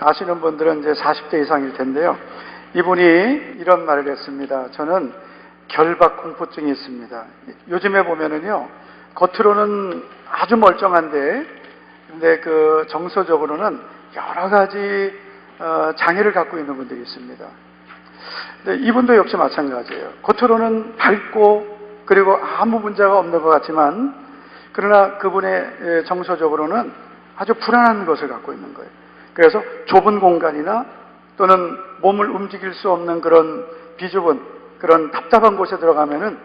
아시는 분들은 이제 40대 이상일 텐데요. 이분이 이런 말을 했습니다. 저는 결박 공포증이 있습니다. 요즘에 보면은요, 겉으로는 아주 멀쩡한데, 근데 그 정서적으로는 여러 가지 장애를 갖고 있는 분들이 있습니다. 근데 이분도 역시 마찬가지예요. 겉으로는 밝고 그리고 아무 문제가 없는 것 같지만, 그러나 그분의 정서적으로는 아주 불안한 것을 갖고 있는 거예요. 그래서 좁은 공간이나 또는 몸을 움직일 수 없는 그런 비좁은 그런 답답한 곳에 들어가면은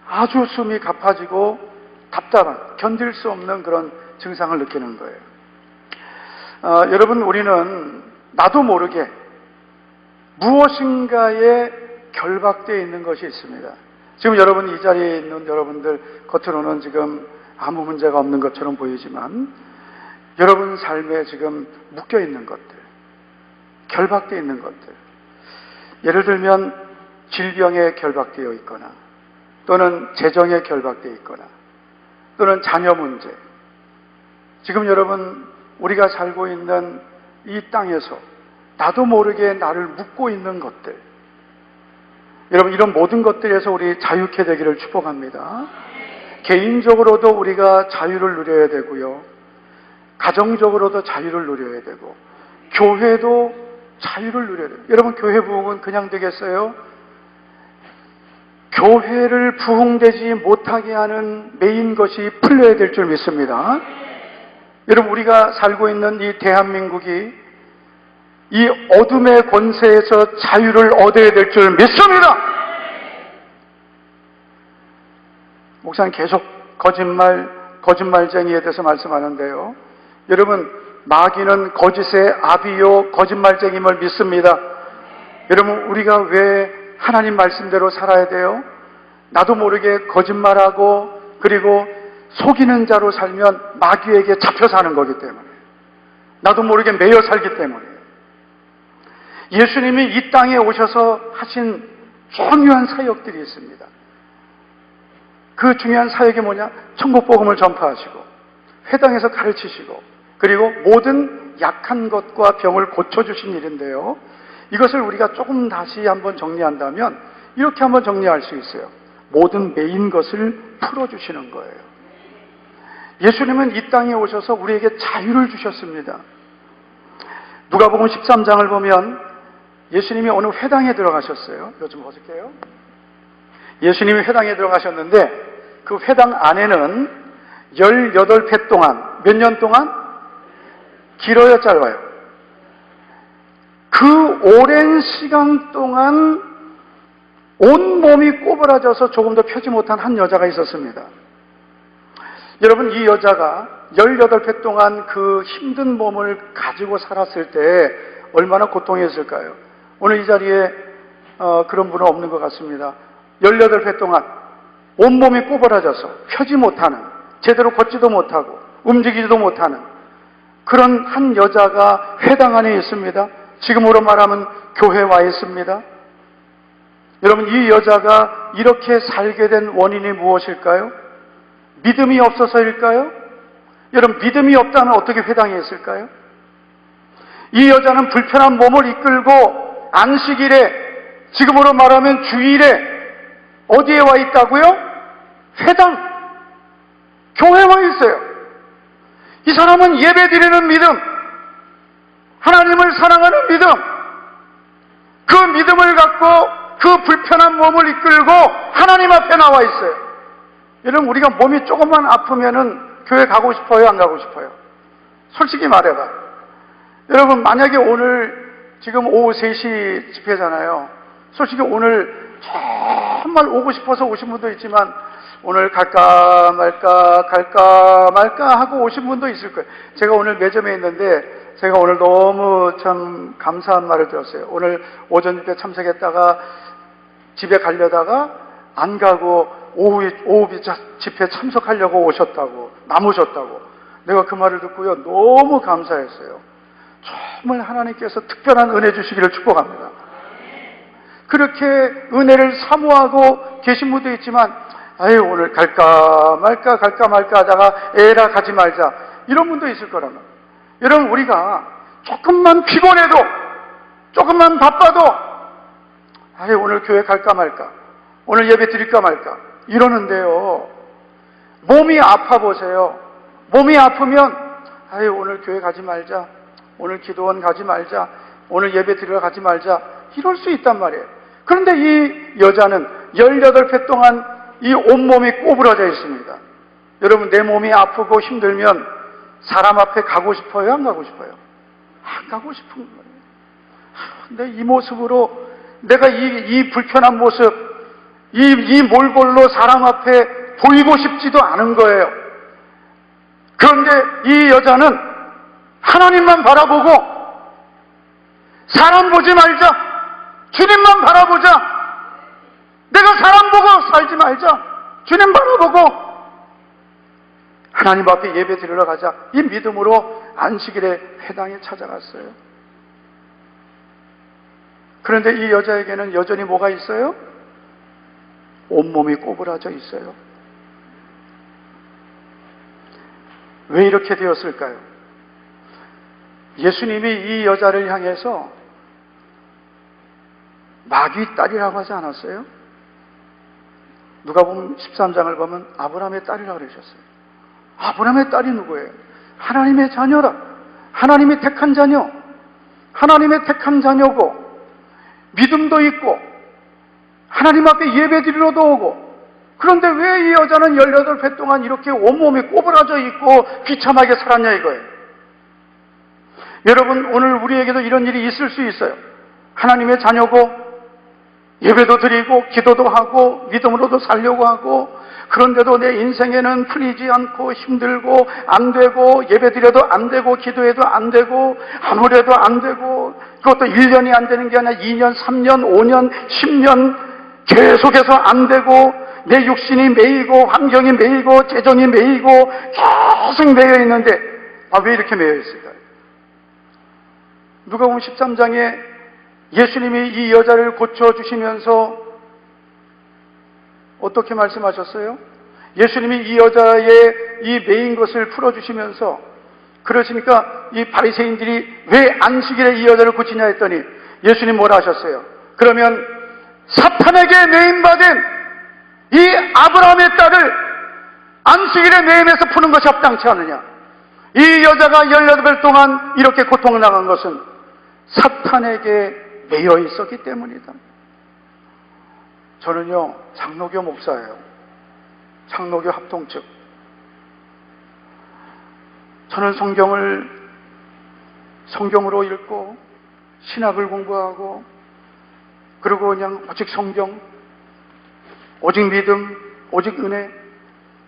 아주 숨이 가빠지고 답답한, 견딜 수 없는 그런 증상을 느끼는 거예요. 여러분, 우리는 나도 모르게 무엇인가에 결박되어 있는 것이 있습니다. 지금 여러분, 이 자리에 있는 여러분들 겉으로는 지금 아무 문제가 없는 것처럼 보이지만 여러분 삶에 지금 묶여 있는 것들, 결박되어 있는 것들, 예를 들면 질병에 결박되어 있거나 또는 재정에 결박되어 있거나 또는 자녀 문제, 지금 여러분 우리가 살고 있는 이 땅에서 나도 모르게 나를 묶고 있는 것들, 여러분 이런 모든 것들에서 우리 자유케 되기를 축복합니다. 개인적으로도 우리가 자유를 누려야 되고요, 가정적으로도 자유를 누려야 되고 교회도 자유를 누려야 돼요. 여러분, 교회 부흥은 그냥 되겠어요? 교회를 부흥되지 못하게 하는 메인 것이 풀려야 될 줄 믿습니다. 여러분, 우리가 살고 있는 이 대한민국이 이 어둠의 권세에서 자유를 얻어야 될 줄 믿습니다. 목사님 계속 거짓말쟁이에 대해서 말씀하는데요, 여러분, 마귀는 거짓의 아비요 거짓말쟁임을 믿습니다. 여러분, 우리가 왜 하나님 말씀대로 살아야 돼요? 나도 모르게 거짓말하고 그리고 속이는 자로 살면 마귀에게 잡혀 사는 거기 때문에, 나도 모르게 매여 살기 때문에. 예수님이 이 땅에 오셔서 하신 중요한 사역들이 있습니다. 그 중요한 사역이 뭐냐? 천국 복음을 전파하시고 회당에서 가르치시고 그리고 모든 약한 것과 병을 고쳐주신 일인데요, 이것을 우리가 조금 다시 한번 정리한다면 이렇게 한번 정리할 수 있어요. 모든 메인 것을 풀어주시는 거예요. 예수님은 이 땅에 오셔서 우리에게 자유를 주셨습니다. 누가복음 13장을 보면 예수님이 어느 회당에 들어가셨어요. 이거 좀 보실게요. 예수님이 회당에 들어가셨는데 그 회당 안에는 18회 동안, 몇 년 동안? 길어요, 짧아요? 그 오랜 시간 동안 온몸이 꼬부라져서 조금 더 펴지 못한 한 여자가 있었습니다. 여러분, 이 여자가 18회 동안 그 힘든 몸을 가지고 살았을 때 얼마나 고통했을까요? 오늘 이 자리에 그런 분은 없는 것 같습니다. 18회 동안 온몸이 꼬부라져서 펴지 못하는, 제대로 걷지도 못하고 움직이지도 못하는 그런 한 여자가 회당 안에 있습니다. 지금으로 말하면 교회에 와 있습니다. 여러분, 이 여자가 이렇게 살게 된 원인이 무엇일까요? 믿음이 없어서일까요? 여러분, 믿음이 없다면 어떻게 회당에 있을까요? 이 여자는 불편한 몸을 이끌고 안식일에, 지금으로 말하면 주일에 어디에 와 있다고요? 회당, 교회에 와 있어요. 이 사람은 예배드리는 믿음, 하나님을 사랑하는 믿음, 그 믿음을 갖고 그 불편한 몸을 이끌고 하나님 앞에 나와 있어요. 여러분, 우리가 몸이 조금만 아프면은 교회 가고 싶어요, 안 가고 싶어요? 솔직히 말해봐. 여러분, 만약에 오늘 지금 오후 3시 집회잖아요. 솔직히 오늘 정말 오고 싶어서 오신 분도 있지만 오늘 갈까 말까 하고 오신 분도 있을 거예요. 제가 오늘 매점에 있는데 제가 오늘 너무 참 감사한 말을 들었어요. 오늘 오전 집회 참석했다가 집에 가려다가 안 가고 오후 집회 참석하려고 오셨다고, 남으셨다고. 내가 그 말을 듣고요, 너무 감사했어요. 정말 하나님께서 특별한 은혜 주시기를 축복합니다. 그렇게 은혜를 사모하고 계신 분도 있지만, 아유, 오늘 갈까 말까 하다가 에라 가지 말자, 이런 분도 있을 거라면, 여러분, 우리가 조금만 피곤해도, 조금만 바빠도, 오늘 교회 갈까 말까, 오늘 예배 드릴까 말까, 이러는데요. 몸이 아파 보세요. 몸이 아프면, 오늘 교회 가지 말자, 오늘 기도원 가지 말자, 오늘 예배 드리러 가지 말자, 이럴 수 있단 말이에요. 그런데 이 여자는 18회 동안 이 온몸이 꼬부라져 있습니다. 여러분, 내 몸이 아프고 힘들면 사람 앞에 가고 싶어요? 안 가고 싶어요? 안 가고 싶은 거예요. 근데 이 모습으로 내가 이 불편한 모습, 이 몰골로 사람 앞에 보이고 싶지도 않은 거예요. 그런데 이 여자는 하나님만 바라보고, 사람 보지 말자, 주님만 바라보자, 내가 사람 보고 살지 말자, 주님 바라보고 하나님 앞에 예배 드리러 가자, 이 믿음으로 안식일에 회당에 찾아갔어요. 그런데 이 여자에게는 여전히 뭐가 있어요? 온몸이 꼬부라져 있어요. 왜 이렇게 되었을까요? 예수님이 이 여자를 향해서 마귀 딸이라고 하지 않았어요? 누가복음 13장을 보면 아브라함의 딸이라고 그러셨어요. 아브라함의 딸이 누구예요? 하나님의 자녀라. 하나님이 택한 자녀. 하나님의 택한 자녀고, 믿음도 있고, 하나님 앞에 예배 드리러도 오고. 그런데 왜 이 여자는 18회 동안 이렇게 온몸이 꼬부라져 있고 비참하게 살았냐 이거예요. 여러분, 오늘 우리에게도 이런 일이 있을 수 있어요. 하나님의 자녀고, 예배도 드리고 기도도 하고 믿음으로도 살려고 하고, 그런데도 내 인생에는 풀리지 않고 힘들고 안 되고, 예배 드려도 안 되고 기도해도 안 되고 아무래도 안 되고, 그것도 1년이 안 되는 게 아니라 2년, 3년, 5년, 10년 계속해서 안 되고, 내 육신이 매이고 환경이 매이고 재정이 매이고 계속 매여 있는데 왜 이렇게 매여 있을까요? 누가복음 13장에 예수님이 이 여자를 고쳐주시면서 어떻게 말씀하셨어요? 예수님이 이 여자의 이 매인 것을 풀어주시면서, 그러시니까 이 바리새인들이 왜 안식일에 이 여자를 고치냐 했더니 예수님 뭐라 하셨어요? 그러면 사탄에게 매인받은 이 아브라함의 딸을 안식일에 매임해서 푸는 것이 합당치 않느냐? 이 여자가 18일 동안 이렇게 고통을 당한 것은 사탄에게 매여 있었기 때문이다. 저는요, 장로교 목사예요. 장로교 합동측. 저는 성경으로 읽고 신학을 공부하고, 그리고 그냥 오직 성경, 오직 믿음, 오직 은혜.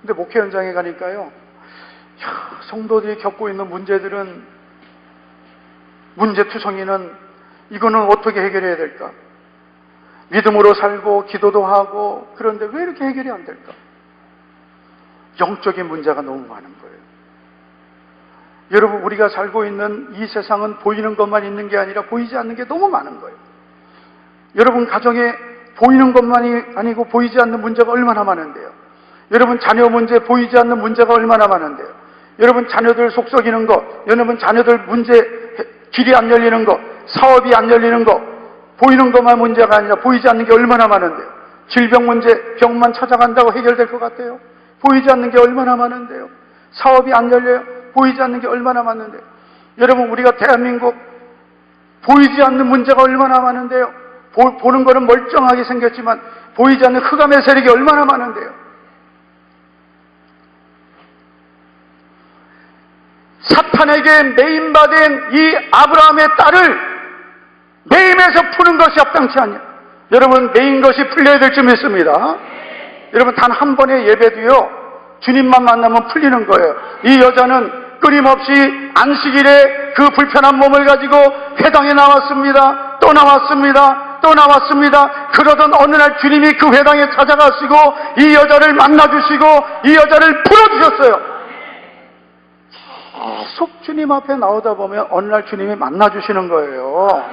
근데 목회 현장에 가니까요, 성도들이 겪고 있는 문제들은, 문제투성이는 이거는 어떻게 해결해야 될까? 믿음으로 살고 기도도 하고, 그런데 왜 이렇게 해결이 안 될까? 영적인 문제가 너무 많은 거예요. 여러분, 우리가 살고 있는 이 세상은 보이는 것만 있는 게 아니라 보이지 않는 게 너무 많은 거예요. 여러분 가정에 보이는 것만이 아니고 보이지 않는 문제가 얼마나 많은데요. 여러분 자녀 문제, 보이지 않는 문제가 얼마나 많은데요. 여러분 자녀들 속썩이는 거, 여러분 자녀들 문제, 길이 안 열리는 거, 사업이 안 열리는 거, 보이는 것만 문제가 아니라 보이지 않는 게 얼마나 많은데요. 질병 문제, 병만 찾아간다고 해결될 것 같아요. 보이지 않는 게 얼마나 많은데요. 사업이 안 열려요. 보이지 않는 게 얼마나 많은데요. 여러분, 우리가 대한민국 보이지 않는 문제가 얼마나 많은데요. 보는 거는 멀쩡하게 생겼지만 보이지 않는 흑암의 세력이 얼마나 많은데요. 사탄에게 매임받은 이 아브라함의 딸을 매임해서 푸는 것이 합당치 않냐. 여러분, 매인 것이 풀려야 될 줄 믿습니다. 여러분, 단 한 번의 예배도요, 주님만 만나면 풀리는 거예요. 이 여자는 끊임없이 안식일에 그 불편한 몸을 가지고 회당에 나왔습니다. 또 나왔습니다. 또 나왔습니다. 그러던 어느 날 주님이 그 회당에 찾아가시고 이 여자를 만나주시고 이 여자를 풀어주셨어요. 계속 주님 앞에 나오다 보면 어느 날 주님이 만나주시는 거예요.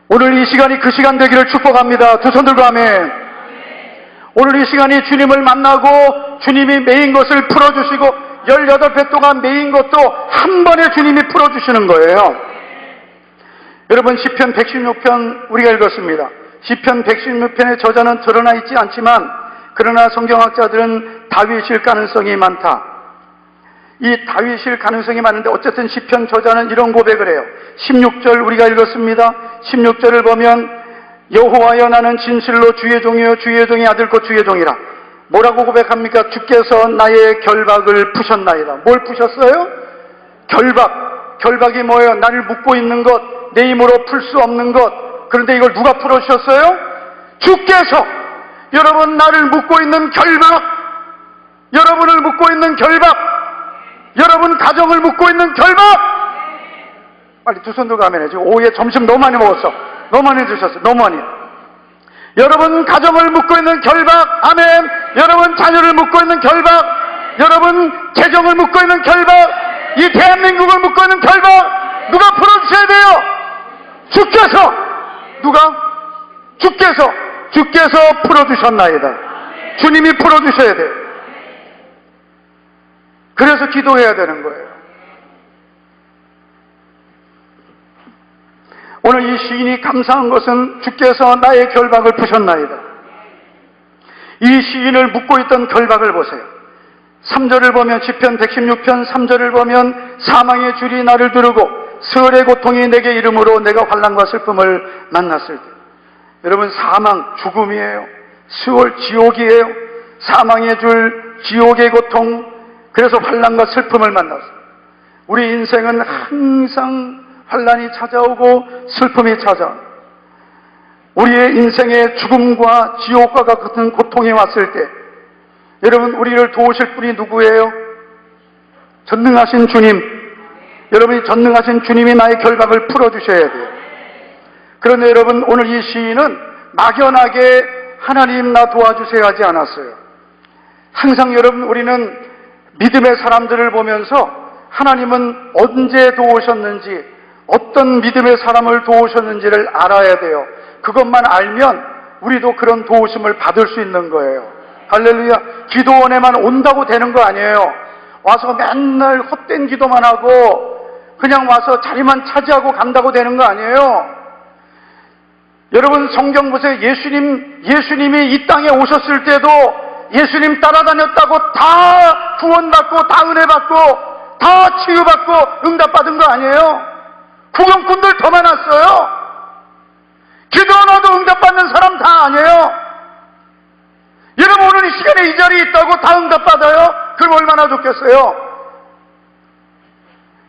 오늘 이 시간이 그 시간 되기를 축복합니다. 두 손 들고 아멘. 오늘 이 시간이 주님을 만나고 주님이 메인 것을 풀어주시고 18배 동안 메인 것도 한 번에 주님이 풀어주시는 거예요. 여러분, 시편 116편 우리가 읽었습니다. 시편 116편의 저자는 드러나 있지 않지만 그러나 성경학자들은 다윗일 가능성이 많다. 이 다윗일 가능성이 많은데 어쨌든 시편 저자는 이런 고백을 해요. 16절 우리가 읽었습니다. 16절을 보면 여호와여 나는 진실로 주의 종이요 주의 종의 아들 곧 주의 종이라. 뭐라고 고백합니까? 주께서 나의 결박을 푸셨나이다. 뭘 푸셨어요? 결박. 결박이 뭐예요? 나를 묶고 있는 것, 내 힘으로 풀 수 없는 것. 그런데 이걸 누가 풀어주셨어요? 주께서. 여러분, 나를 묶고 있는 결박, 여러분을 묶고 있는 결박, 여러분 가정을 묶고 있는 결박. 빨리 두 손 들고 아멘 해. 지금 오후에 점심 너무 많이 먹었어. 너무 많이 드셨어. 너무 많이. 여러분 가정을 묶고 있는 결박, 아멘. 여러분 자녀를 묶고 있는 결박, 여러분 재정을 묶고 있는 결박, 이 대한민국을 묶고 있는 결박, 누가 풀어주셔야 돼요? 주께서. 누가? 주께서 풀어주셨나이다. 주님이 풀어주셔야 돼요. 그래서 기도해야 되는 거예요. 오늘 이 시인이 감사한 것은 주께서 나의 결박을 푸셨나이다. 이 시인을 묶고 있던 결박을 보세요. 3절을 보면 시편 116편 3절을 보면 사망의 줄이 나를 두르고 스월의 고통이 내게 이름으로 내가 환난과 슬픔을 만났을 때. 여러분, 사망 죽음이에요. 스월 지옥이에요. 사망의 줄 지옥의 고통, 그래서 환난과 슬픔을 만났어요. 우리 인생은 항상 환난이 찾아오고 슬픔이 찾아옵니다. 우리의 인생에 죽음과 지옥과 같은 고통이 왔을 때 여러분, 우리를 도우실 분이 누구예요? 전능하신 주님. 여러분이 전능하신 주님이 나의 결박을 풀어주셔야 돼요. 그런데 여러분, 오늘 이 시인은 막연하게 하나님 나 도와주세요 하지 않았어요. 항상 여러분, 우리는 믿음의 사람들을 보면서 하나님은 언제 도우셨는지, 어떤 믿음의 사람을 도우셨는지를 알아야 돼요. 그것만 알면 우리도 그런 도우심을 받을 수 있는 거예요. 할렐루야. 기도원에만 온다고 되는 거 아니에요. 와서 맨날 헛된 기도만 하고 그냥 와서 자리만 차지하고 간다고 되는 거 아니에요. 여러분, 성경 보세요. 예수님이 이 땅에 오셨을 때도 예수님 따라다녔다고 다 구원받고 다 은혜받고 다 치유받고 응답받은 거 아니에요. 구경꾼들 더 많았어요. 기도하나도 응답받는 사람 다 아니에요. 여러분, 오늘 이 시간에 이 자리에 있다고 다 응답받아요? 그럼 얼마나 좋겠어요.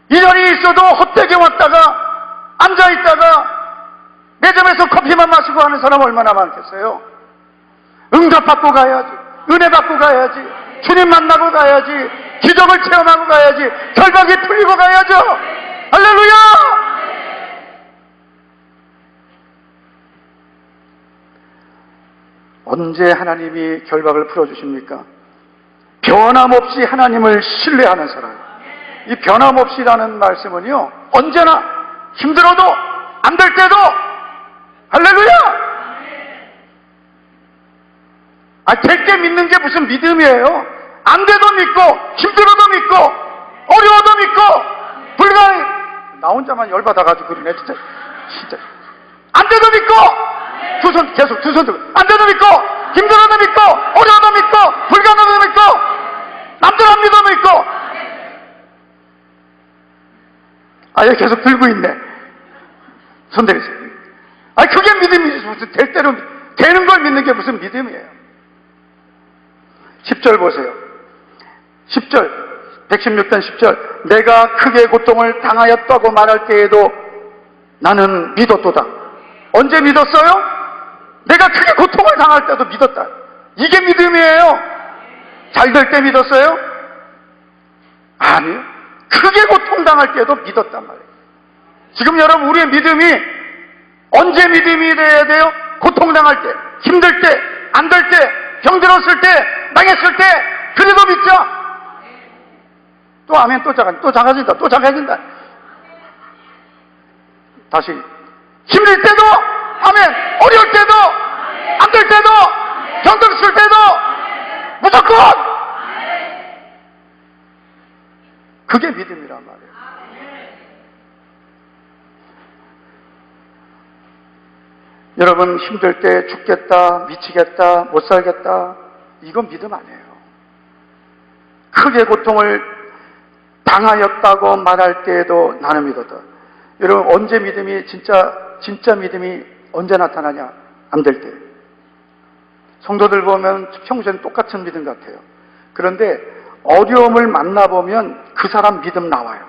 이 자리에 있어도 헛되게 왔다가 앉아있다가 매점에서 커피만 마시고 하는 사람 얼마나 많겠어요. 응답받고 가야지, 은혜 받고 가야지, 주님 만나고 가야지, 기적을 체험하고 가야지, 결박이 풀리고 가야죠. 할렐루야. 언제 하나님이 결박을 풀어주십니까? 변함없이 하나님을 신뢰하는 사람. 이 변함없이라는 말씀은요, 언제나 힘들어도 안 될 때도 할렐루야. 될 때 믿는 게 무슨 믿음이에요? 안 돼도 믿고 힘들어도 믿고 어려워도 믿고 나 혼자만 열받아가지고 그러네. 진짜 안 돼도 믿고 두 손 계속 두 손 들고 안 돼도 믿고 힘들어도 믿고 어려워도 믿고 불가능도 믿고 남들 안 믿어도 믿고 여기 계속 들고 있네. 손 대세요. 그게 믿음이지. 무슨 될 대로 되는 걸 믿는 게 무슨 믿음이에요. 10절 보세요. 10절 116편 10절 내가 크게 고통을 당하였다고 말할 때에도 나는 믿었도다. 언제 믿었어요? 내가 크게 고통을 당할 때도 믿었다. 이게 믿음이에요. 잘 될 때 믿었어요? 아니요. 크게 고통당할 때도 믿었단 말이에요. 지금 여러분, 우리의 믿음이 언제 믿음이 돼야 돼요? 고통당할 때, 힘들 때, 안 될 때, 병들었을 때, 망했을 때, 그래도 믿자. 또 아멘, 또 작아진다. 다시. 힘들 때도, 아멘. 어려울 때도, 안 될 때도, 병들 쓸 때도 무조건! 그게 믿음이란 말이에요. 여러분, 힘들 때 죽겠다, 미치겠다, 못 살겠다, 이건 믿음 아니에요. 크게 고통을 당하였다고 말할 때에도 나는 믿었다. 여러분, 언제 믿음이 진짜 믿음이 언제 나타나냐? 안 될 때. 성도들 보면 평소엔 똑같은 믿음 같아요. 그런데 어려움을 만나보면 그 사람 믿음 나와요.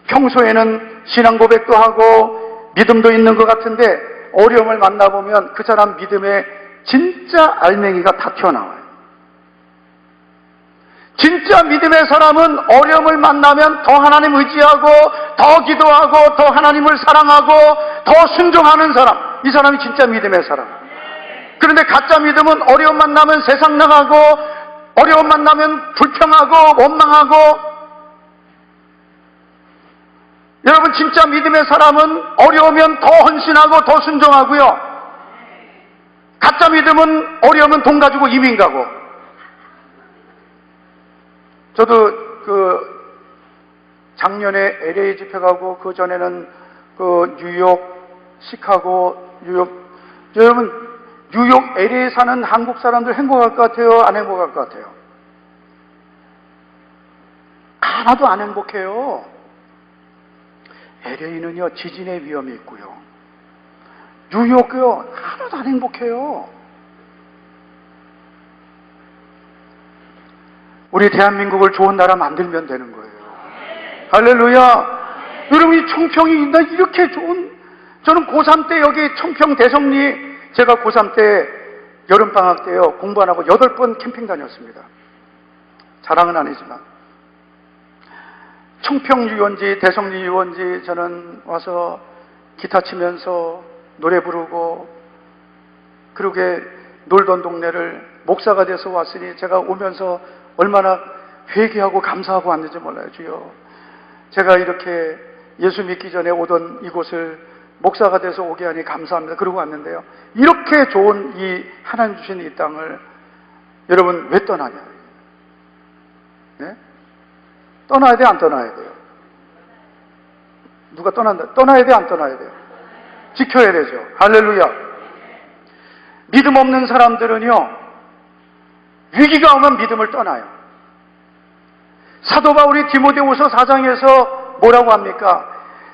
평소에는 신앙 고백도 하고 믿음도 있는 것 같은데 어려움을 만나보면 그 사람 믿음에 진짜 알맹이가 다 튀어나와요. 진짜 믿음의 사람은 어려움을 만나면 더 하나님 의지하고 더 기도하고 더 하나님을 사랑하고 더 순종하는 사람, 이 사람이 진짜 믿음의 사람. 그런데 가짜 믿음은 어려움 만나면 세상 나가고 어려움 만나면 불평하고 원망하고. 여러분, 진짜 믿음의 사람은 어려우면 더 헌신하고 더 순종하고요. 가짜 믿음은 어려우면 돈 가지고 이민 가고. 저도 작년에 LA 집회 가고 그 전에는 뉴욕, 시카고, 여러분, 뉴욕, LA 사는 한국 사람들 행복할 것 같아요? 안 행복할 것 같아요? 하나도 안 행복해요. LA는요, 지진의 위험이 있고요. 뉴욕요, 하나도 안 행복해요. 우리 대한민국을 좋은 나라 만들면 되는 거예요. 할렐루야. 여러분, 이 청평이 나 이렇게 좋은, 저는 고3 때 여기 청평 대성리, 제가 고3 때 여름방학 때요, 공부 안 하고 8번 캠핑 다녔습니다. 자랑은 아니지만. 청평 유원지, 대성리 유원지 저는 와서 기타 치면서 노래 부르고, 그러게 놀던 동네를 목사가 돼서 왔으니 제가 오면서 얼마나 회개하고 감사하고 왔는지 몰라요. 주여, 제가 이렇게 예수 믿기 전에 오던 이곳을 목사가 돼서 오게 하니 감사합니다. 그러고 왔는데요, 이렇게 좋은 이 하나님 주신 이 땅을 여러분 왜 떠나냐? 네? 떠나야 돼요, 안 떠나야 돼요? 누가 떠난다? 떠나야 돼요, 안 떠나야 돼요? 지켜야 되죠. 할렐루야. 믿음 없는 사람들은요, 위기가 오면 믿음을 떠나요. 사도 바울이 디모데후서 4장에서 뭐라고 합니까?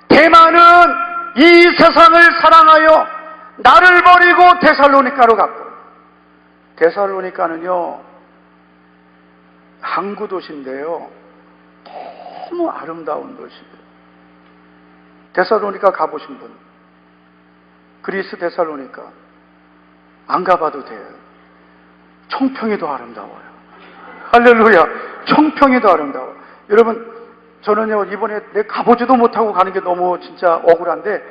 대만은 이 세상을 사랑하여 나를 버리고 데살로니가로 갔고. 데살로니가는요, 항구 도시인데요, 너무 아름다운 도시예요. 데살로니가 가보신 분, 그리스 데살로니가 안 가봐도 돼요. 청평이 더 아름다워요. 할렐루야. 청평이 더 아름다워. 여러분, 저는요, 이번에 내 가보지도 못하고 가는 게 너무 진짜 억울한데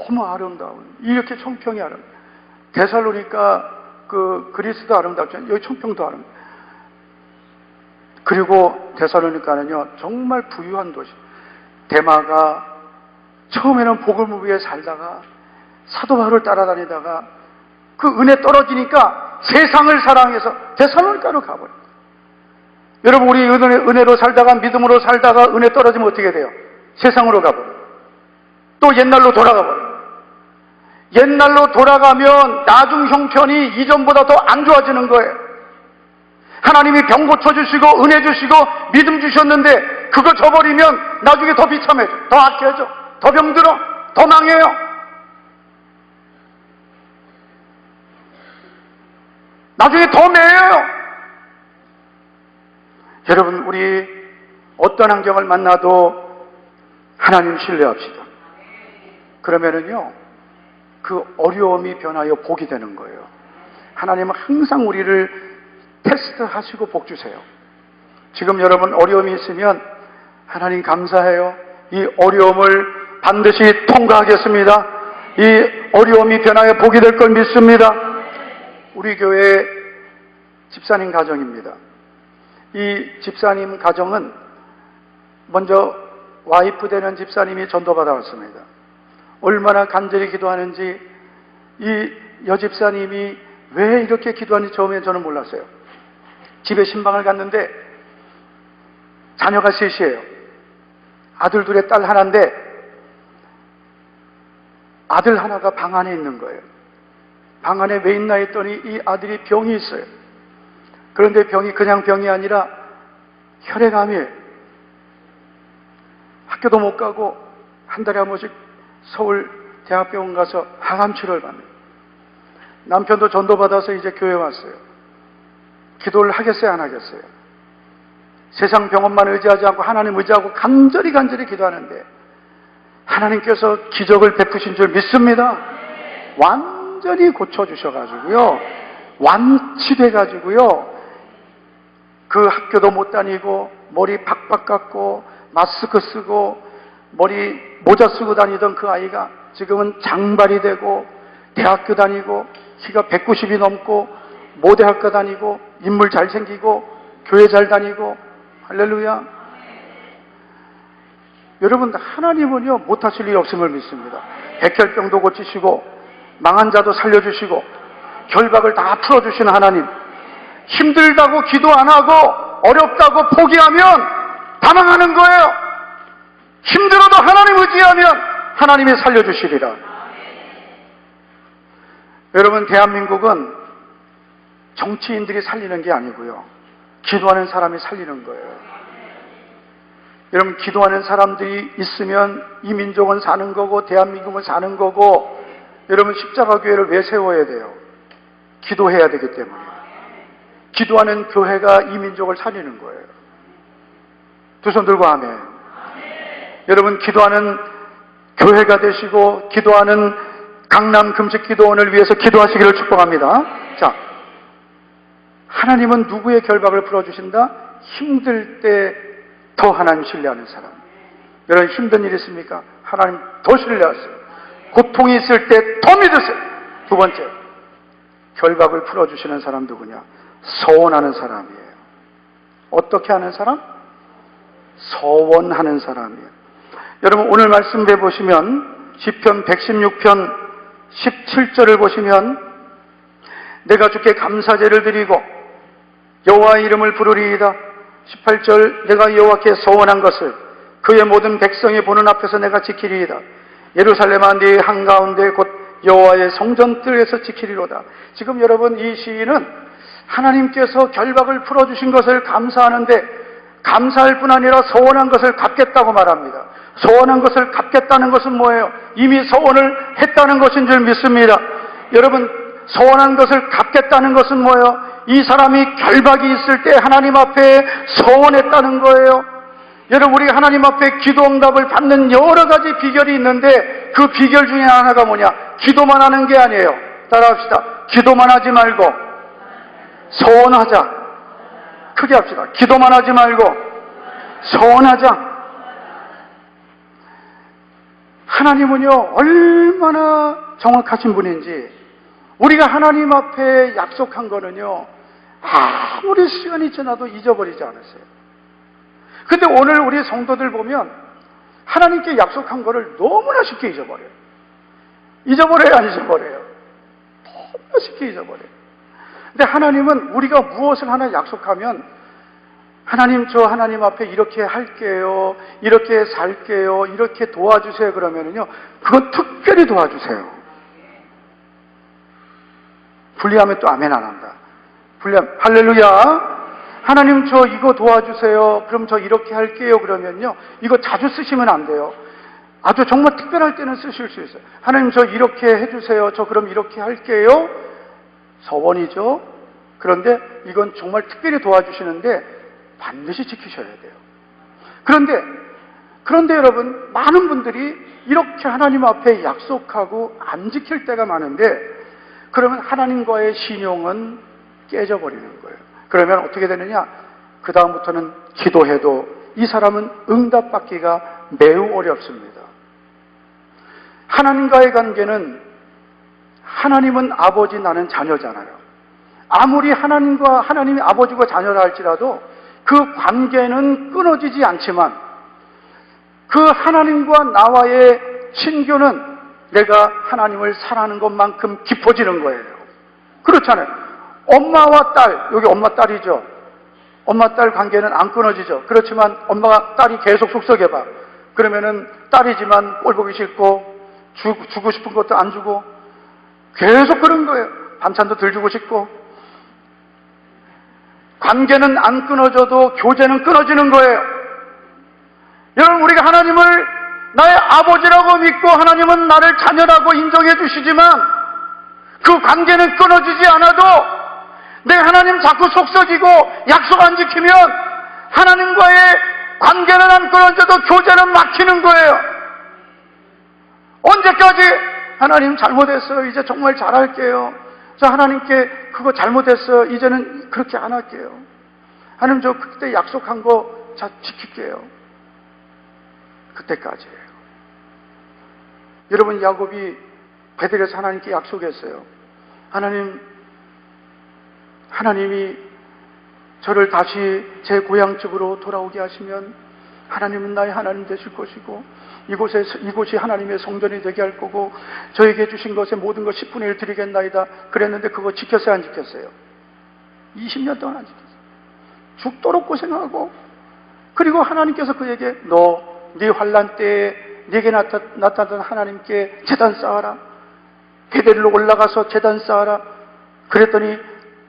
너무 아름다운, 이렇게 청평이 아름다워. 데살로니가 그리스도 아름답지만 여기 청평도 아름다워. 그리고 데살로니가는요, 정말 부유한 도시. 데마가 처음에는 복음을 위해 살다가 사도 바울을 따라다니다가 그 은혜 떨어지니까 세상을 사랑해서 데살로니가로 가버려요. 여러분, 우리 은혜로 살다가 믿음으로 살다가 은혜 떨어지면 어떻게 돼요? 세상으로 가버려요. 또 옛날로 돌아가버려요. 옛날로 돌아가면 나중 형편이 이전보다 더 안 좋아지는 거예요. 하나님이 병 고쳐주시고 은혜 주시고 믿음 주셨는데 그거 저버리면 나중에 더 비참해져, 더 악해져, 더 병들어, 더 망해요. 나중에 더 매여요. 여러분, 우리 어떤 환경을 만나도 하나님 신뢰합시다. 그러면은요, 그 어려움이 변하여 복이 되는 거예요. 하나님은 항상 우리를 테스트하시고 복 주세요. 지금 여러분 어려움이 있으면 하나님 감사해요. 이 어려움을 반드시 통과하겠습니다. 이 어려움이 변하여 복이 될 걸 믿습니다. 우리 교회 집사님 가정입니다. 이 집사님 가정은 먼저 와이프 되는 집사님이 전도받아 왔습니다. 얼마나 간절히 기도하는지 이 여집사님이 왜 이렇게 기도하는지 처음에 저는 몰랐어요. 집에 신방을 갔는데 자녀가 셋이에요. 아들 둘에 딸 하나인데 아들 하나가 방 안에 있는 거예요. 방 안에 왜 있나 했더니 이 아들이 병이 있어요. 그런데 병이 그냥 병이 아니라 혈액암이에요. 학교도 못 가고 한 달에 한 번씩 서울 대학병원 가서 항암 치료를 받는. 남편도 전도받아서 이제 교회 왔어요. 기도를 하겠어요, 안 하겠어요? 세상 병원만 의지하지 않고 하나님 의지하고 간절히 기도하는데 하나님께서 기적을 베푸신 줄 믿습니다. 완전히 고쳐주셔가지고요, 완치돼가지고요, 그 학교도 못 다니고 머리 박박 깎고 마스크 쓰고 머리 모자 쓰고 다니던 그 아이가 지금은 장발이 되고 대학교 다니고 키가 190이 넘고 모대학교 다니고 인물 잘생기고 교회 잘 다니고. 할렐루야. 여러분, 하나님은요 못하실 일 없음을 믿습니다. 백혈병도 고치시고 망한 자도 살려주시고 결박을 다 풀어주시는 하나님. 힘들다고 기도 안 하고 어렵다고 포기하면 다 망하는 거예요. 힘들어도 하나님 의지하면 하나님이 살려주시리라. 여러분, 대한민국은 정치인들이 살리는 게 아니고요, 기도하는 사람이 살리는 거예요. 여러분, 기도하는 사람들이 있으면 이 민족은 사는 거고 대한민국은 사는 거고. 여러분, 십자가 교회를 왜 세워야 돼요? 기도해야 되기 때문에. 기도하는 교회가 이 민족을 살리는 거예요. 두 손 들고 아멘. 여러분, 기도하는 교회가 되시고 기도하는 강남 금식기도원을 위해서 기도하시기를 축복합니다. 자, 하나님은 누구의 결박을 풀어주신다? 힘들 때 더 하나님 신뢰하는 사람. 여러분, 힘든 일 있습니까? 하나님 더 신뢰하세요. 고통이 있을 때 더 믿으세요. 두 번째, 결박을 풀어주시는 사람 누구냐? 서원하는 사람이에요. 어떻게 하는 사람? 서원하는 사람이에요. 여러분, 오늘 말씀 해보시면 시편 116편 17절을 보시면 내가 주께 감사제를 드리고 여호와의 이름을 부르리이다. 18절, 내가 여호와께 서원한 것을 그의 모든 백성이 보는 앞에서 내가 지키리이다. 예루살렘아, 네 한가운데 곧 여호와의 성전뜰에서 지키리로다. 지금 여러분, 이 시인은 하나님께서 결박을 풀어주신 것을 감사하는데 감사할 뿐 아니라 서원한 것을 갚겠다고 말합니다. 서원한 것을 갚겠다는 것은 뭐예요? 이미 서원을 했다는 것인 줄 믿습니다. 여러분, 서원한 것을 갚겠다는 것은 뭐예요? 이 사람이 결박이 있을 때 하나님 앞에 서원했다는 거예요. 여러분, 우리 하나님 앞에 기도 응답을 받는 여러 가지 비결이 있는데 그 비결 중에 하나가 뭐냐? 기도만 하는 게 아니에요. 따라합시다. 기도만 하지 말고 서원하자. 크게 합시다. 기도만 하지 말고 서원하자. 하나님은요 얼마나 정확하신 분인지, 우리가 하나님 앞에 약속한 거는요 아무리 시간이 지나도 잊어버리지 않았어요. 근데 오늘 우리 성도들 보면 하나님께 약속한 거를 너무나 쉽게 잊어버려요. 잊어버려요, 안 잊어버려요? 너무 쉽게 잊어버려요. 근데 하나님은 우리가 무엇을 하나 약속하면 하나님, 저 하나님 앞에 이렇게 할게요, 이렇게 살게요, 이렇게 도와주세요 그러면은요 그건 특별히 도와주세요. 불리하면 또 아멘 안 한다. 불리하면 할렐루야. 하나님, 저 이거 도와주세요. 그럼 저 이렇게 할게요 그러면요 이거 자주 쓰시면 안 돼요. 아주 정말 특별할 때는 쓰실 수 있어요. 하나님, 저 이렇게 해주세요. 저 그럼 이렇게 할게요. 서원이죠. 그런데 이건 정말 특별히 도와주시는데 반드시 지키셔야 돼요. 그런데 여러분, 많은 분들이 이렇게 하나님 앞에 약속하고 안 지킬 때가 많은데 그러면 하나님과의 신용은 깨져버리는 거예요. 그러면 어떻게 되느냐? 그 다음부터는 기도해도 이 사람은 응답받기가 매우 어렵습니다. 하나님과의 관계는, 하나님은 아버지, 나는 자녀잖아요. 아무리 하나님이 아버지와 자녀라 할지라도 그 관계는 끊어지지 않지만 그 하나님과 나와의 친교는 내가 하나님을 사랑하는 것만큼 깊어지는 거예요. 그렇잖아요. 엄마와 딸, 여기 엄마 딸이죠. 엄마 딸 관계는 안 끊어지죠. 그렇지만 엄마가 딸이 계속 속썩여봐. 그러면은 딸이지만 꼴 보기 싫고 주고 싶은 것도 안 주고 계속 그런 거예요. 반찬도 덜 주고 싶고. 관계는 안 끊어져도 교제는 끊어지는 거예요. 여러분, 우리가 하나님을 나의 아버지라고 믿고 하나님은 나를 자녀라고 인정해 주시지만 그 관계는 끊어지지 않아도 내 하나님 자꾸 속썩이고 약속 안 지키면 하나님과의 관계는 안 끊어져도 교제는 막히는 거예요. 언제까지? 하나님 잘못했어요. 이제 정말 잘할게요. 저 하나님께 그거 잘못했어요. 이제는 그렇게 안 할게요. 하나님 저 그때 약속한 거 자 지킬게요. 그때까지예요. 여러분, 야곱이 베델에서 하나님께 약속했어요. 하나님이 저를 다시 제 고향집으로 돌아오게 하시면 하나님은 나의 하나님 되실 것이고 이곳이 하나님의 성전이 되게 할 거고 저에게 주신 것의 모든 것 10분의 1 드리겠나이다. 그랬는데 그거 지켰어요, 안 지켰어요? 20년 동안 안 지켰어요. 죽도록 고생하고, 그리고 하나님께서 그에게 너 네 환난 때에 네게 나타난 하나님께 제단 쌓아라. 베델로 올라가서 제단 쌓아라. 그랬더니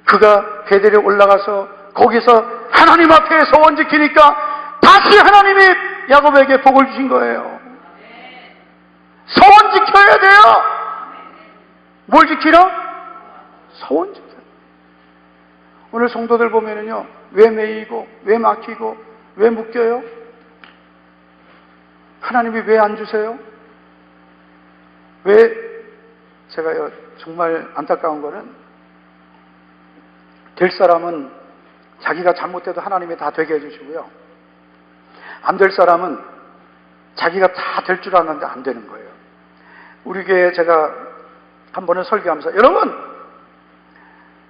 그가 베델에 올라가서 거기서 하나님 앞에 소원 지키니까 다시 하나님이 야곱에게 복을 주신 거예요. 소원 지켜야 돼요. 뭘 지키라? 소원 지켜요. 오늘 성도들 보면은요, 왜 매이고 왜 막히고 왜 묶여요? 하나님이 왜 안 주세요? 왜? 제가요, 정말 안타까운 거는 될 사람은 자기가 잘못해도 하나님이 다 되게 해주시고요, 안 될 사람은 자기가 다 될 줄 아는데 안 되는 거예요. 우리 교회에 제가 한 번은 설교하면서 여러분,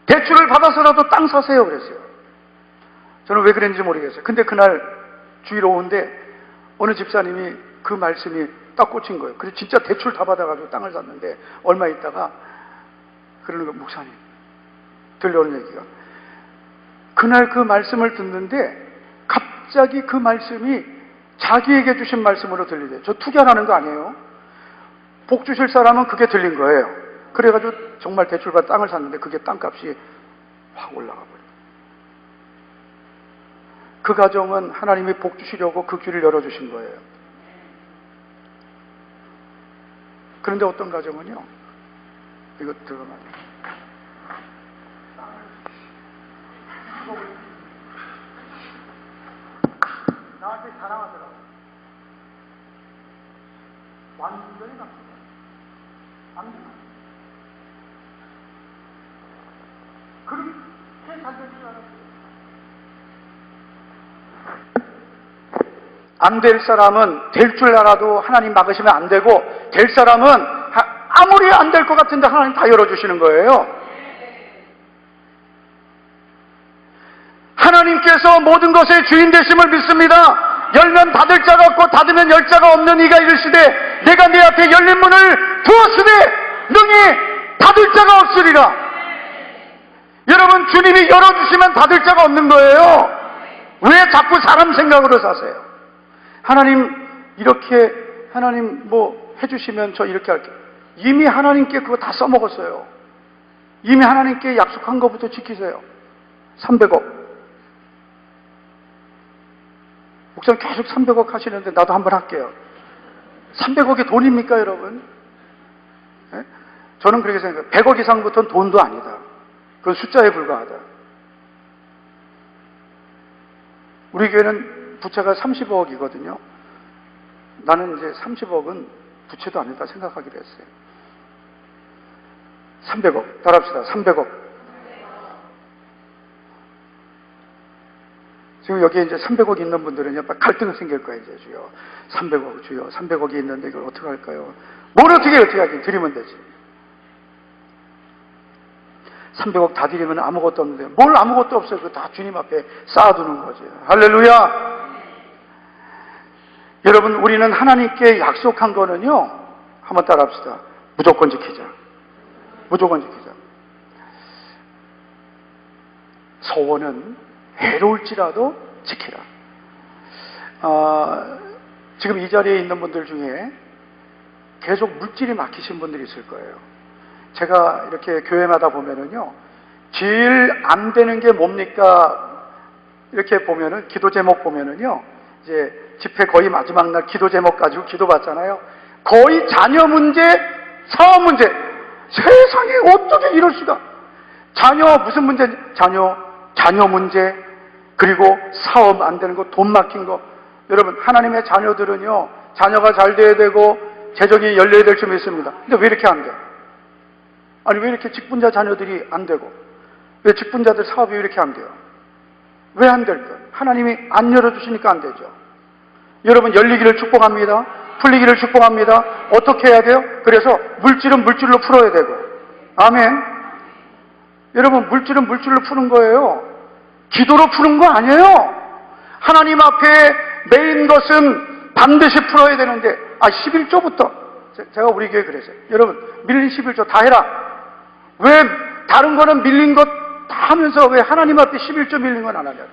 대출을 받아서라도 땅 사세요 그랬어요. 저는 왜 그랬는지 모르겠어요. 근데 그날 주일 오후인데 어느 집사님이 그 말씀이 딱 꽂힌 거예요. 그래서 진짜 대출 다 받아가지고 땅을 샀는데 얼마 있다가 그러는 거예요. 목사님, 들려오는 얘기가, 그날 그 말씀을 듣는데 갑자기 그 말씀이 자기에게 주신 말씀으로 들리대요. 저 투견하는 거 아니에요. 복 주실 사람은 그게 들린 거예요. 그래가지고 정말 대출받아 땅을 샀는데 그게 땅값이 확 올라가 버려요. 그 가정은 하나님이 복 주시려고 그 길을 열어주신 거예요. 그런데 어떤 가정은요, 이거 들어가면 나한테 자랑하더라고요. 완전히 납니다. 안 돼요. 그렇게 잘 될 줄 알았어요. 안 될 사람은 될 줄 알아도 하나님 막으시면 안 되고, 될 사람은 아무리 안 될 것 같은데 하나님 다 열어주시는 거예요. 하나님께서 모든 것의 주인 되심을 믿습니다. 열면 닫을 자가 없고 닫으면 열 자가 없는 이가 이르시되 내가 네 앞에 열린 문을 두었으되 능히 닫을 자가 없으리라. 여러분, 주님이 열어주시면 닫을 자가 없는 거예요. 왜 자꾸 사람 생각으로 사세요? 하나님 이렇게, 하나님 뭐 해주시면 저 이렇게 할게요. 이미 하나님께 그거 다 써먹었어요. 이미 하나님께 약속한 것부터 지키세요. 300억. 목사님 계속 300억 하시는데 나도 한번 할게요. 300억이 돈입니까, 여러분? 네? 저는 그렇게 생각해요. 100억 이상부터는 돈도 아니다. 그건 숫자에 불과하다. 우리 교회는 부채가 30억이거든요. 나는 이제 30억은 부채도 아니다 생각하기로 했어요. 300억. 따라합시다. 300억. 지금 여기에 이제 300억 있는 분들은 갈등이 생길 거예요, 이제. 주여, 300억, 주여, 300억이 있는데 이걸 어떻게 할까요? 뭘 어떻게 하긴 드리면 되지. 300억 다 드리면 아무것도 없는데, 뭘 아무것도 없어요. 그거 다 주님 앞에 쌓아두는 거죠. 할렐루야! 여러분, 우리는 하나님께 약속한 거는요, 한번 따라합시다. 무조건 지키자. 무조건 지키자. 소원은 해로울지라도 지키라. 지금 이 자리에 있는 분들 중에 계속 물질이 막히신 분들이 있을 거예요. 제가 이렇게 교회마다 보면은요, 제일 안 되는 게 뭡니까? 이렇게 보면은, 기도 제목 보면은요, 이제 집회 거의 마지막 날 기도 제목 가지고 기도 받잖아요. 거의 자녀 문제, 사업 문제. 세상에 어떻게 이럴 수가? 자녀 무슨 문제? 자녀 문제, 그리고 사업 안 되는 거, 돈 막힌 거. 여러분, 하나님의 자녀들은요, 자녀가 잘 돼야 되고 재정이 열려야 될 줄 믿습니다. 근데 왜 이렇게 안 돼? 아니, 왜 이렇게 직분자 자녀들이 안 되고, 왜 직분자들 사업이 왜 이렇게 안 돼요? 왜 안 될까? 하나님이 안 열어주시니까 안 되죠. 여러분, 열리기를 축복합니다. 풀리기를 축복합니다. 어떻게 해야 돼요? 그래서 물질은 물질로 풀어야 되고. 아멘. 여러분, 물질은 물질로 푸는 거예요. 기도로 푸는 거 아니에요. 하나님 앞에 메인 것은 반드시 풀어야 되는데, 11조부터. 제가 우리 교회 그랬어요. 여러분, 밀린 11조 다 해라. 왜 다른 거는 밀린 것 다 하면서 왜 하나님 앞에 11조 밀린 건 안 하냐?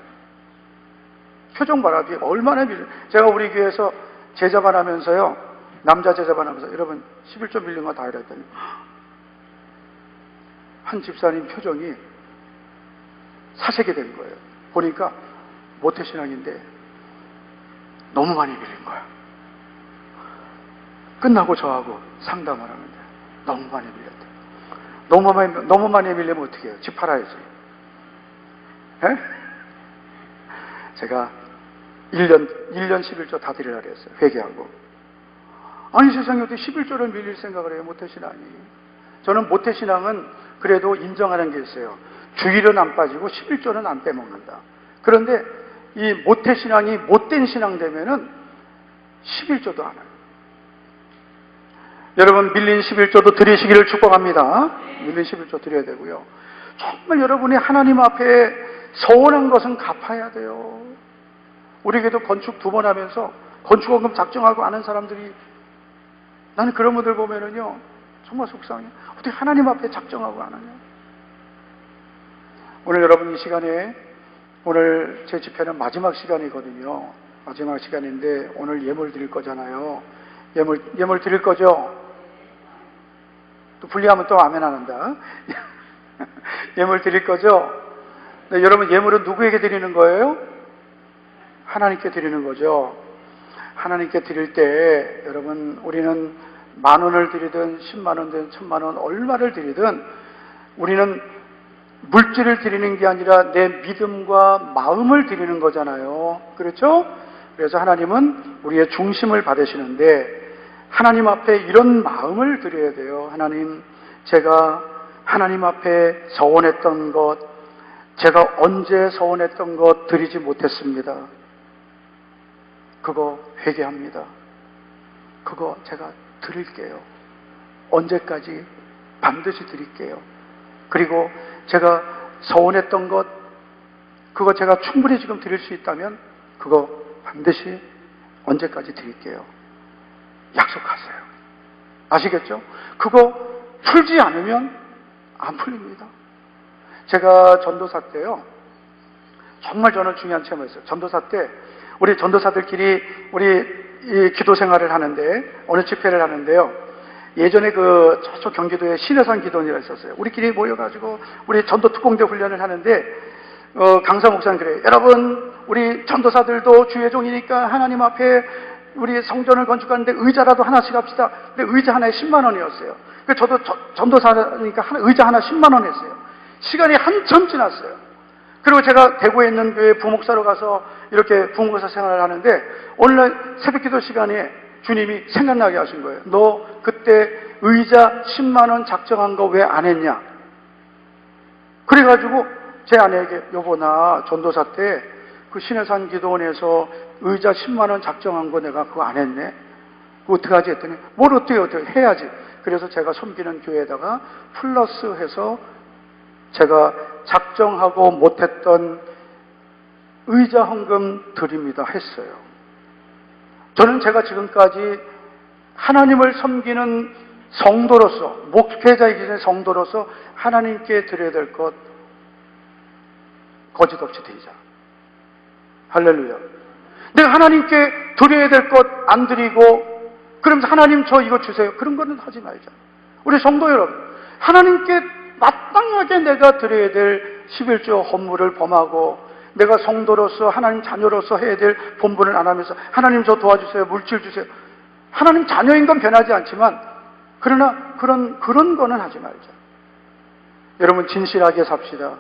표정 봐라. 얼마나 밀린. 제가 우리 교회에서 제자반 하면서요, 남자 제자반 하면서, 여러분 11조 밀린 거 다 해라 했더니 한 집사님 표정이 사색이 된 거예요. 보니까 모태신앙인데 너무 많이 밀린 거야. 끝나고 저하고 상담을 하는데 너무 많이 밀렸대. 너무 많이 밀리면 어떻게 해요? 집 팔아야지. 에? 제가 1년 11조 다 드리라 그랬어요. 회개하고. 아니, 세상에 어떻게 11조를 밀릴 생각을 해요? 모태신앙이. 저는 모태신앙은 그래도 인정하는 게 있어요. 주일은 안 빠지고 11조는 안 빼먹는다. 그런데 이 모태신앙이 못된 신앙 되면은 11조도 안 해요. 여러분, 밀린 11조도 드리시기를 축복합니다. 밀린 11조 드려야 되고요. 정말 여러분이 하나님 앞에 서운한 것은 갚아야 돼요. 우리 교회도 건축 2번 하면서 건축원금 작정하고 아는 사람들이, 나는 그런 분들 보면은요, 정말 속상해. 어떻게 하나님 앞에 작정하고 안 하냐? 오늘 여러분 이 시간에, 오늘 제 집회는 마지막 시간이거든요. 마지막 시간인데 오늘 예물 드릴 거잖아요. 예물 드릴 거죠? 또 불리하면 또 아멘 안 한다. 예물 드릴 거죠? 네, 여러분, 예물은 누구에게 드리는 거예요? 하나님께 드리는 거죠. 하나님께 드릴 때 여러분, 우리는 10,000원을 드리든 100,000원든 1,000,000원 얼마를 드리든 우리는 물질을 드리는 게 아니라 내 믿음과 마음을 드리는 거잖아요. 그렇죠? 그래서 하나님은 우리의 중심을 받으시는데, 하나님 앞에 이런 마음을 드려야 돼요. 하나님, 제가 하나님 앞에 서원했던 것, 제가 언제 서원했던 것 드리지 못했습니다. 그거 회개합니다. 그거 제가 드릴게요. 언제까지? 반드시 드릴게요. 그리고 제가 서원했던 것, 그거 제가 충분히 지금 드릴 수 있다면 그거 반드시 언제까지 드릴게요. 약속하세요. 아시겠죠? 그거 풀지 않으면 안 풀립니다. 제가 전도사 때요, 정말 저는 중요한 체험을 했어요. 전도사 때 우리 전도사들끼리 우리 이 기도 생활을 하는데, 어느 집회를 하는데요, 예전에 저쪽 경기도에 신해산 기도원이라 있었어요. 우리끼리 모여가지고 우리 전도 특공대 훈련을 하는데, 강사 목사는 그래요. 여러분, 우리 전도사들도 주의 종이니까 하나님 앞에 우리 성전을 건축하는데 의자라도 하나씩 합시다. 근데 의자 하나에 10만 원이었어요. 저도 전도사니까 의자 하나 10만 원 했어요. 시간이 한참 지났어요. 그리고 제가 대구에 있는 교회 부목사로 가서 이렇게 부목사 생활을 하는데, 오늘날 새벽기도 시간에 주님이 생각나게 하신 거예요. 너 그때 의자 10만 원 작정한 거 왜 안 했냐? 그래가지고 제 아내에게, 여보, 나 전도사 때 그 신해산 기도원에서 의자 10만 원 작정한 거 내가 그거 안 했네? 그거 어떡하지? 했더니, 뭘 어떻게 해야지. 그래서 제가 섬기는 교회에다가 플러스 해서 제가 작정하고 못했던 의자 헌금 드립니다 했어요. 저는 제가 지금까지 하나님을 섬기는 성도로서, 목회자이기 전에 성도로서 하나님께 드려야 될 것 거짓없이 드리자. 할렐루야. 내가 하나님께 드려야 될 것 안 드리고 그러면서 하나님 저 이거 주세요. 그런 거는 하지 말자. 우리 성도 여러분, 하나님께 마땅하게 내가 드려야 될 11조 헌물을 범하고 내가 성도로서 하나님 자녀로서 해야 될 본분을 안 하면서 하나님 저 도와주세요. 물질 주세요. 하나님 자녀인 건 변하지 않지만 그러나 그런 거는 하지 말자. 여러분 진실하게 삽시다.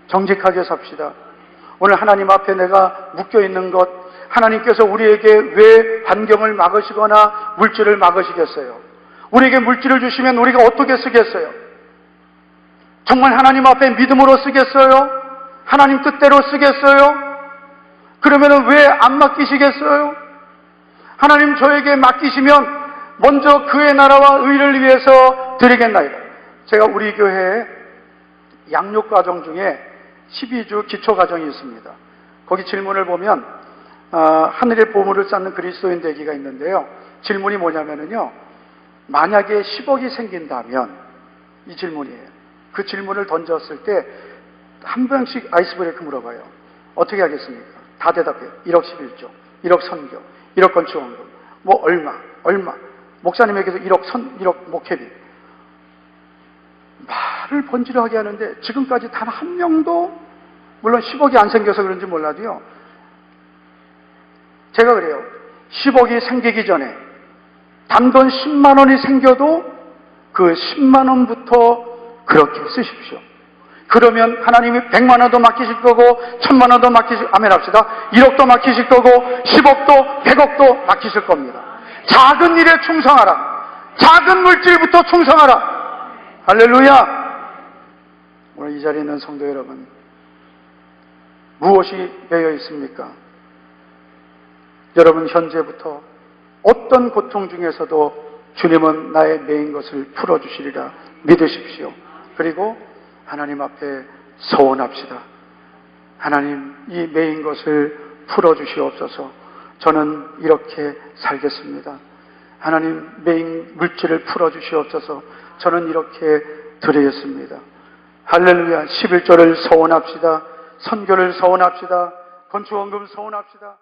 정직하게 삽시다. 오늘 하나님 앞에 내가 묶여있는 것, 하나님께서 우리에게 왜 환경을 막으시거나 물질을 막으시겠어요? 우리에게 물질을 주시면 우리가 어떻게 쓰겠어요? 정말 하나님 앞에 믿음으로 쓰겠어요? 하나님 뜻대로 쓰겠어요? 그러면 왜 안 맡기시겠어요? 하나님 저에게 맡기시면 먼저 그의 나라와 의를 위해서 드리겠나이다. 제가 우리 교회에 양육과정 중에 12주 기초과정이 있습니다. 거기 질문을 보면 하늘의 보물을 쌓는 그리스도인 되기가 있는데요. 질문이 뭐냐면요, 만약에 10억이 생긴다면, 이 질문이에요. 그 질문을 던졌을 때 한 번씩 아이스 브레이크 물어봐요. 어떻게 하겠습니까? 다 대답해요. 1억 11조, 1억 선교, 1억 건축원금, 뭐 얼마, 목사님에게서 1억 목회비. 말을 번지르하게 하는데 지금까지 단 한 명도, 물론 10억이 안 생겨서 그런지 몰라도요, 제가 그래요. 10억이 생기기 전에 단돈 10만 원이 생겨도 그 10만 원부터 그렇게 쓰십시오. 그러면 하나님이 100만 원도 맡기실 거고 1000만 원도 맡기실, 아멘 합시다. 1억도 맡기실 거고 10억도 100억도 맡기실 겁니다. 작은 일에 충성하라. 작은 물질부터 충성하라. 할렐루야. 오늘 이 자리에 있는 성도 여러분, 무엇이 매여 있습니까? 여러분 현재부터 어떤 고통 중에서도 주님은 나의 매인 것을 풀어주시리라 믿으십시오. 그리고 하나님 앞에 서원합시다. 하나님, 이 매인 것을 풀어주시옵소서. 저는 이렇게 살겠습니다. 하나님, 매인 물질을 풀어주시옵소서. 저는 이렇게 드리겠습니다. 할렐루야. 11조를 서원합시다. 선교를 서원합시다. 건축원금 서원합시다.